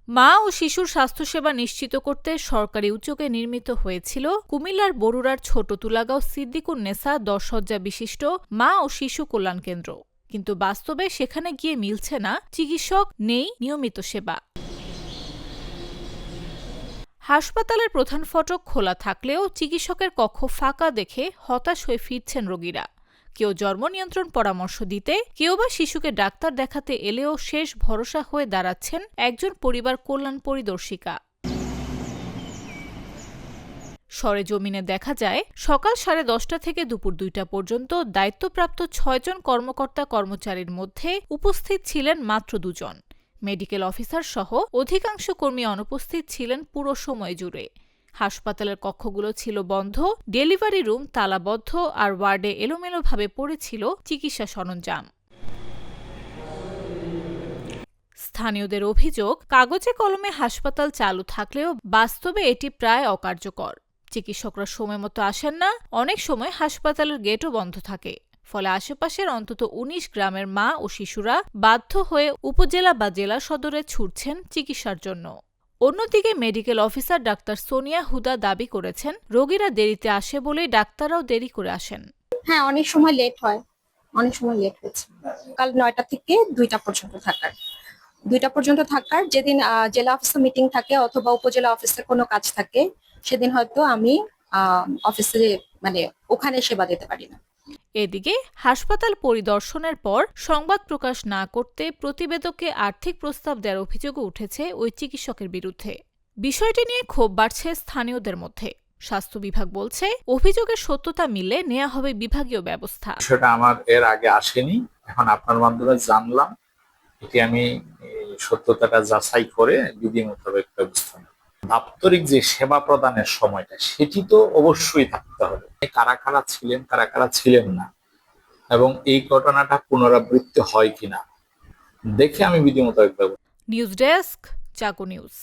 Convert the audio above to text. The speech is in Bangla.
মা ও শিশুর স্বাস্থ্যসেবা নিশ্চিত করতে সরকারি উদ্যোগে নির্মিত হয়েছিল কুমিল্লার বরুড়ার ছোট তুলাগাঁও সিদ্দিকুন্নেসা ১০ শয্যা বিশিষ্ট মা ও শিশু কল্যাণ কেন্দ্র। কিন্তু বাস্তবে সেখানে গিয়ে মিলছে না চিকিৎসক, নেই নিয়মিত সেবা। হাসপাতালের প্রধান ফটক খোলা থাকলেও চিকিৎসকের কক্ষ ফাঁকা দেখে হতাশ হয়ে ফিরছেন রোগীরা। কেউ জন্ম নিয়ন্ত্রণ পরামর্শ দিতে, কেউ বা শিশুকে ডাক্তার দেখাতে এলেও শেষ ভরসা হয়ে দাঁড়াচ্ছেন একজন পরিবার কল্যাণ পরিদর্শিকা। সরেজমিনে দেখা যায়, সকাল 10:30 থেকে দুপুর 2টা পর্যন্ত দায়িত্বপ্রাপ্ত 6 জন কর্মকর্তা-কর্মচারীর মধ্যে উপস্থিত ছিলেন মাত্র 2 জন। মেডিকেল অফিসার সহ অধিকাংশ কর্মী অনুপস্থিত ছিলেন পুরো সময় জুড়ে। হাসপাতালের কক্ষগুলো ছিল বন্ধ, ডেলিভারি রুম তালাবদ্ধ, আর ওয়ার্ডে এলোমেলোভাবে পড়েছিল চিকিৎসা সরঞ্জাম। স্থানীয়দের অভিযোগ, কাগজে কলমে হাসপাতাল চালু থাকলেও বাস্তবে এটি প্রায় অকার্যকর। চিকিৎসকরা সময়মতো আসেন না, অনেক সময় হাসপাতালের গেটও বন্ধ থাকে। ফলে আশেপাশের অন্তত ১৯ গ্রামের মা ও শিশুরা বাধ্য হয়ে উপজেলা বা জেলা সদরে ছুটছেন চিকিৎসার জন্য। অন্যদিকে মেডিকেল অফিসার ডাক্তার সোনিয়া হুদা দাবি করেছেন, রোগীরা দেরিতে আসে বলেই ডাক্তাররাও দেরি করে আসেন। হ্যাঁ, অনেক সময় লেট হয়, অনেক সময় লেট হয়েছে। কাল 9টা থেকে 2টা পর্যন্ত থাকার যেদিন জেলা অফিসে মিটিং থাকে অথবা উপজেলা অফিসে কোনো কাজ থাকে, সেদিন হয়তো আমি অফিসে ওখানে সেবা দিতে পারি না। এদিকে হাসপাতাল পরিদর্শনের পর সংবাদ প্রকাশ না করতে প্রতিবেদককে আর্থিক প্রস্তাব দেওয়ার অভিযোগও উঠেছে ওই চিকিৎসকের বিরুদ্ধে। বিষয়টি নিয়ে ক্ষোভ বাড়ছে স্থানীয়দের মধ্যে। স্বাস্থ্য বিভাগ বলছে, অভিযোগের সত্যতা মিললে নেওয়া হবে বিভাগীয় ব্যবস্থা। সেটা আমার এর আগে আসেনি, এখন আপনার মাধ্যমে জানলাম। এটি আমি সত্যতাটা যাচাই করে বিধি মোতাবেক ব্যবস্থা নেব। দাপ্তরিক যে সেবা প্রদানের সময়টা, সেটি তো অবশ্যই থাকতে হবে। কারা কারা ছিলেন, কারা কারা ছিলেন না, এবং এই ঘটনাটা পুনরাবৃত্তি হয় কিনা দেখে আমি বিধি মোতাবেক ব্যবস্থা। নিউজ ডেস্ক, চাকু নিউজ।